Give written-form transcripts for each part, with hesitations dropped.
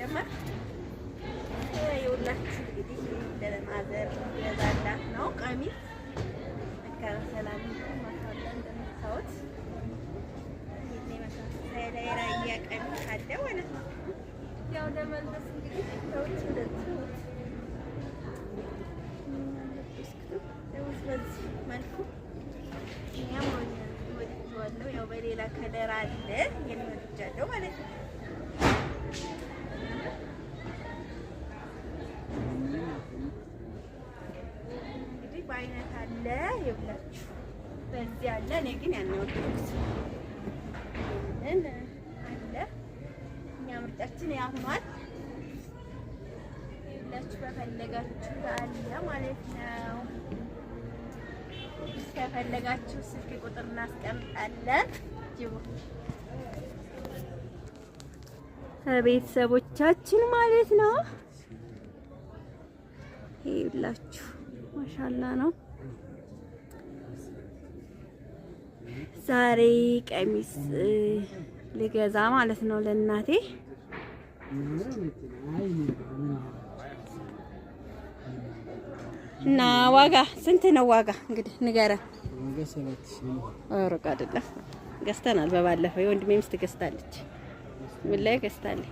ሲጀመር ይኸውላችሁ እንግዲህ ለማዘር ገዛላት ነው ቀሚስ መካነ ሰላም ማሻአላ እንደምታዩት ይሄ መሳሳይ ላይ ራያ ቀሚስ አለ ማለት ነው። ያው ለመልበስ እንግዲህ ሰዎች እንደዚህ በዚህ መልኩ እኛም ወድጄዋለሁ። ያው በሌላ ከለር አለ የሚወድጃለሁ ማለት ነው። እንግዲህ በአይነት አለ ይብላችሁ በዚህ አለ። እኔ ግን ያን ወድኩት አለ። እኛ ምርጫችን ያሁኗል ይብላችሁ በፈለጋችሁ አለ ማለት ነው። ከፈለጋችሁ ስልክ ቁጥር እናስቀምጣለን። ቤተሰቦቻችን ማለት ነው። ይኸውላችሁ ማሻአላ ነው። ዛሬ ቀሚስ ልገዛ ማለት ነው ለእናቴ እና ዋጋ ስንት ነው? ዋጋ እንግዲህ ንገረን። ዋጋ 7000 ሩቅ አይደለም። ገዝተናል። በባለፈው የወንድሜ ሚስት ገዝታለች። ምን ላይ ገዝታለች?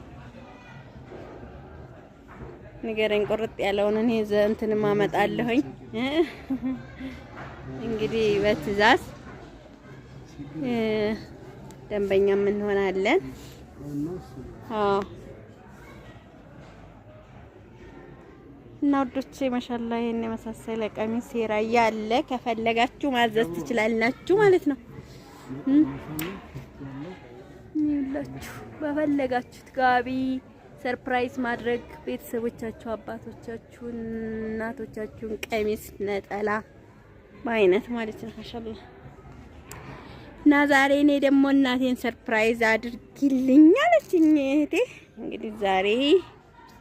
ንገረኝ። ቁርጥ ያለውን እኔ እንትን ማመጣለሁኝ። እንግዲህ በትዕዛዝ ደንበኛ ምን ሆናለን? አዎ እና ወዶቼ ማሻአላ ይሄን የመሳሰለ ቀሚስ ራያ አለ። ከፈለጋችሁ ማዘዝ ትችላላችሁ ማለት ነው። ይኸውላችሁ በፈለጋችሁት ጋቢ ሰርፕራይዝ ማድረግ ቤተሰቦቻችሁ፣ አባቶቻችሁን፣ እናቶቻችሁን ቀሚስ ነጠላ በአይነት ማለት ነው። ማሻአላ እና ዛሬ እኔ ደግሞ እናቴን ሰርፕራይዝ አድርጊልኝ አለችኝ እህቴ። እንግዲህ ዛሬ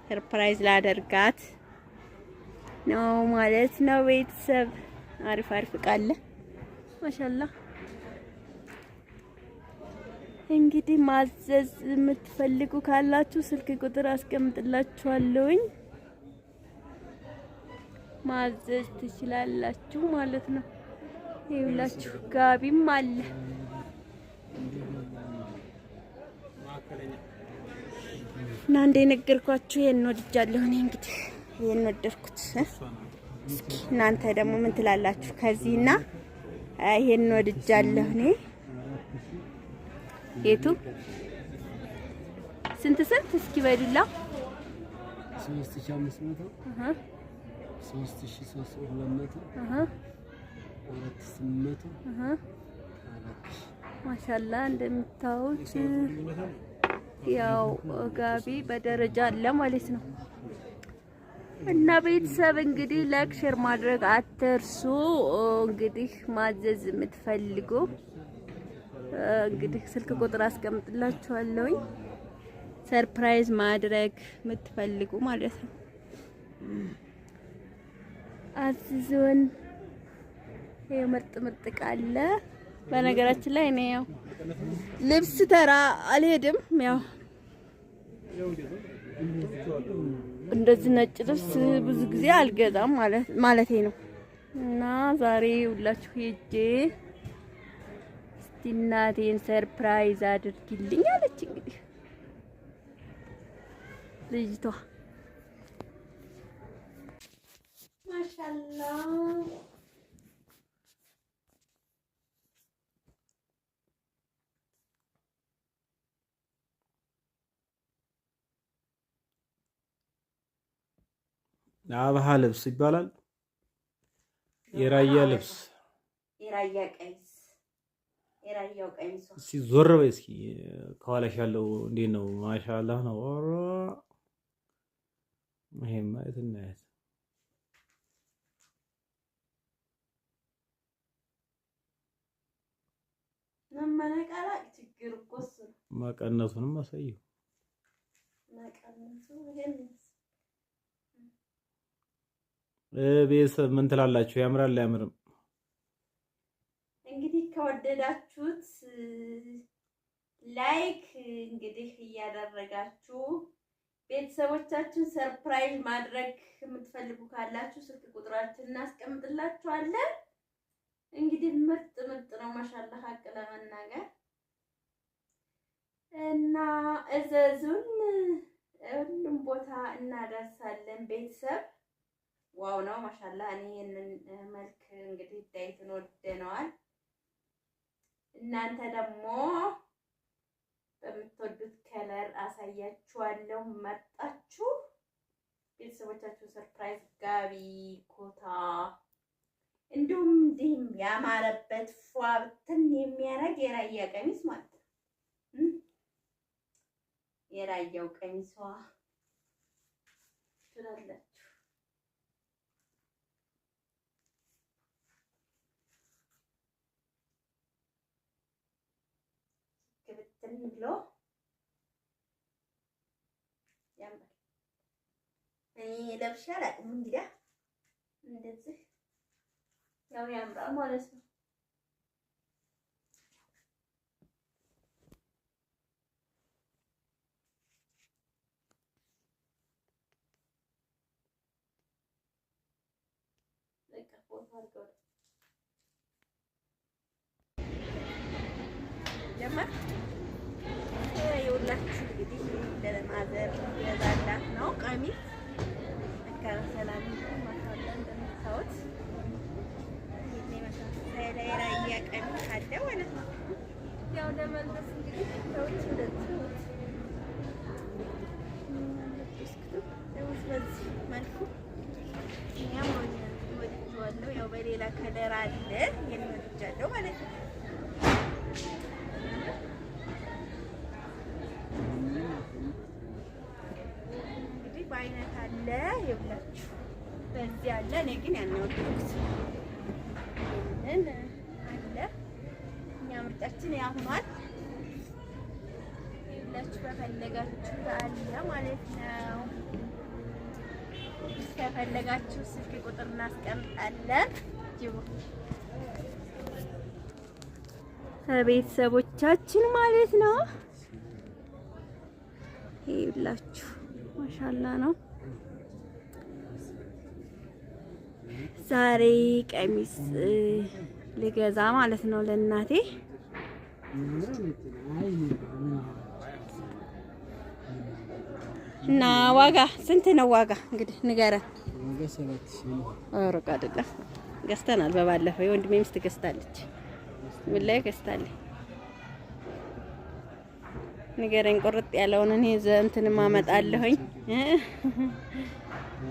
ሰርፕራይዝ ላደርጋት ነው ማለት ነው። ቤተሰብ አሪፍ እቃ አለ ማሻአላ። እንግዲህ ማዘዝ የምትፈልጉ ካላችሁ ስልክ ቁጥር አስቀምጥላችኋለሁኝ ማዘዝ ትችላላችሁ ማለት ነው። ይኸውላችሁ ጋቢም አለ። እና እንደነገርኳችሁ ይሄን ወድጃለሁ እኔ እንግዲህ ይሄን ወደድኩት። እስኪ እናንተ ደግሞ ምን ትላላችሁ? ከዚህና ይሄን ወድጃለሁ እኔ። የቱ ስንት እስኪ በዱላ 3500 3300 4800 ማሻአላ እንደምታዩት ያው ጋቢ በደረጃ አለ ማለት ነው። እና ቤተሰብ እንግዲህ ላይክ ሼር ማድረግ አትርሱ። እንግዲህ ማዘዝ የምትፈልጉ እንግዲህ ስልክ ቁጥር አስቀምጥላችኋለሁኝ ሰርፕራይዝ ማድረግ የምትፈልጉ ማለት ነው። አዝዞን ይሄ ምርጥ ቃለ በነገራችን ላይ እኔ ያው ልብስ ተራ አልሄድም። ያው እንደዚህ ነጭ ልብስ ብዙ ጊዜ አልገዛም ማለቴ ነው። እና ዛሬ ሁላችሁ ሄጄ እስቲ እናቴን ሰርፕራይዝ አድርጊልኝ አለች። እንግዲህ ልጅቷ ማሻአላ አባሃ ልብስ ይባላል። የራያ ልብስ የራያ ቀሚስ የራያው ቀሚስ። እስኪ ዞር በይ እስኪ ከኋላሽ ያለው እንዴት ነው? ማሻአላህ ነው። ኦሮ ይሄማ ማየት እናያት። መመነቀላቅ ችግር እኮ እሱ ነው። መቀነቱንም አሳየው። መቀነቱ ይሄን ቤተሰብ ምን ትላላችሁ? ያምራል አያምርም? እንግዲህ ከወደዳችሁት ላይክ እንግዲህ እያደረጋችሁ ቤተሰቦቻችን ሰርፕራይዝ ማድረግ የምትፈልጉ ካላችሁ ስልክ ቁጥራችንን እናስቀምጥላችኋለን። እንግዲህ ምርጥ ነው ማሻአላህ ሀቅ ለመናገር እና እዘዙን፣ ሁሉም ቦታ እናደርሳለን። ቤተሰብ ዋው ነው ማሻአላህ። እኔ ይሄንን መልክ እንግዲህ ዳይቱን ወደነዋል። እናንተ ደግሞ በምትወዱት ከለር አሳያችኋለሁ። መጣችሁ ቤተሰቦቻችሁ ሰርፕራይዝ ጋቢ፣ ኮታ እንዲሁም እንዲህም ያማረበት ፏብትን የሚያደርግ የራያ ቀሚስ ማለት ነው። የራያው ቀሚሷ ትላላችሁ። ክብትን ብሎ ያምራል። እኔ ለብሼ አላውቅም። እንግዲህ እንደዚህ ያው ያምራል ማለት ነው። ጀመር ይኸውላችሁ እንግዲህ ለማዘር የዛላት ነው ቀሚስ መካነ ሰላም ማሻአላ እንደምታዩት ይሄ መሳሳይ ላይ ራያ ቀሚስ አለ ማለት ነው። ያው ለመልበስ እንግዲህ ሰዎች እንደዚህ በዚህ መልኩ እኛም ወድጄዋለሁ። ያው በሌላ ከለር አለ የሚወድጃለሁ ማለት ነው። እንግዲህ በአይነት አለ ይብላችሁ፣ በዚህ አለ። እኔ ግን ያን ወደድኩት። ይሄንን አለ እኛ ምርጫችን ያሁኗል ይብላችሁ። በፈለጋችሁ አለ ማለት ነው። ከፈለጋችሁ ስልክ ቁጥር እናስቀምጣለን። ጅቡ ቤተሰቦቻችን ማለት ነው። ይኸውላችሁ ማሻአላ ነው። ዛሬ ቀሚስ ልገዛ ማለት ነው ለእናቴ እና ዋጋ ስንት ነው? ዋጋ እንግዲህ ንገረን። ዋጋ 7000 ነው። ሩቅ አይደለም። ገዝተናል። በባለፈው የወንድሜ ሚስት ገዝታለች። ምን ላይ ገዝታለች? ንገረኝ። ቁርጥ ያለውን እኔ እንትን ማመጣለሁኝ።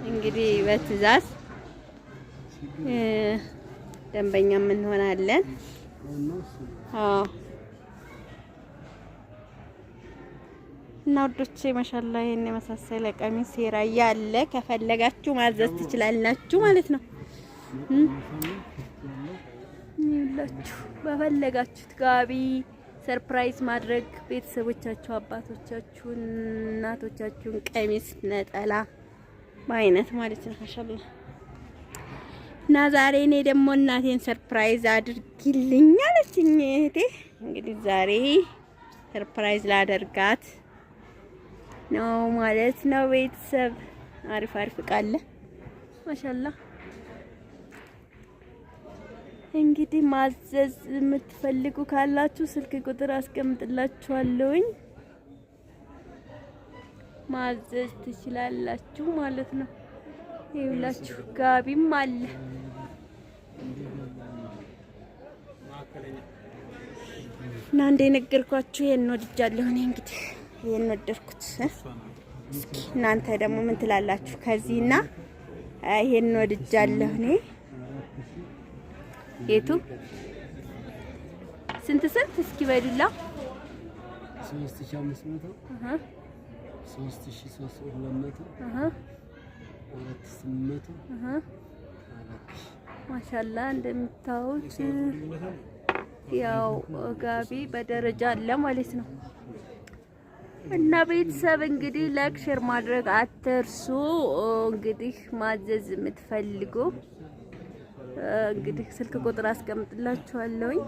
እንግዲህ በትዕዛዝ ደንበኛም እንሆናለን። አዎ እና ወዶቼ ማሻአላ ይሄን የመሳሰለ ቀሚስ የራያ አለ። ከፈለጋችሁ ማዘዝ ትችላላችሁ ማለት ነው። ይላችሁ በፈለጋችሁት ጋቢ ሰርፕራይዝ ማድረግ ቤተሰቦቻችሁ፣ አባቶቻችሁን፣ እናቶቻችሁን ቀሚስ፣ ነጠላ በአይነት ማለት ነው። ማሻአላ እና ዛሬ እኔ ደግሞ እናቴን ሰርፕራይዝ አድርጊልኝ አለችኝ እህቴ። እንግዲህ ዛሬ ሰርፕራይዝ ላደርጋት ነው ማለት ነው። ቤተሰብ አሪፍ ቃለ ማሻአላ። እንግዲህ ማዘዝ የምትፈልጉ ካላችሁ ስልክ ቁጥር አስቀምጥላችኋለሁኝ፣ ማዘዝ ትችላላችሁ ማለት ነው። ይኸውላችሁ ጋቢም አለ። እና እንደነገርኳችሁ ይሄን ወድጃለሁ እኔ እንግዲህ ይሄን ወደድኩት። እስኪ እናንተ ደግሞ ምን ትላላችሁ? ከዚህና ይሄን ወድጃለሁ እኔ። የቱ ስንት እስኪ በዱላ 3500 3200 4800 ማሻአላ እንደምታዩት ያው ጋቢ በደረጃ አለ ማለት ነው። እና ቤተሰብ እንግዲህ ላይክ ሼር ማድረግ አትርሱ። እንግዲህ ማዘዝ የምትፈልጉ እንግዲህ ስልክ ቁጥር አስቀምጥላችኋለሁኝ።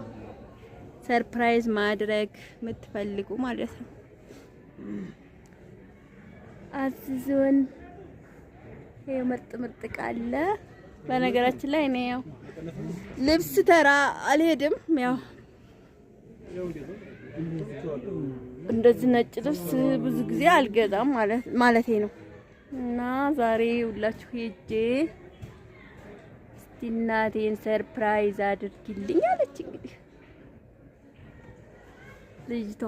ሰርፕራይዝ ማድረግ የምትፈልጉ ማለት ነው። አዝዞን ይሄ ምርጥ ምርጥ ቃለ በነገራችን ላይ እኔ ያው ልብስ ተራ አልሄድም። ያው እንደዚህ ነጭ ልብስ ብዙ ጊዜ አልገዛም ማለቴ ነው። እና ዛሬ ሁላችሁ ሄጄ እስቲ እናቴን ሰርፕራይዝ አድርጊልኝ አለች እንግዲህ ልጅቷ።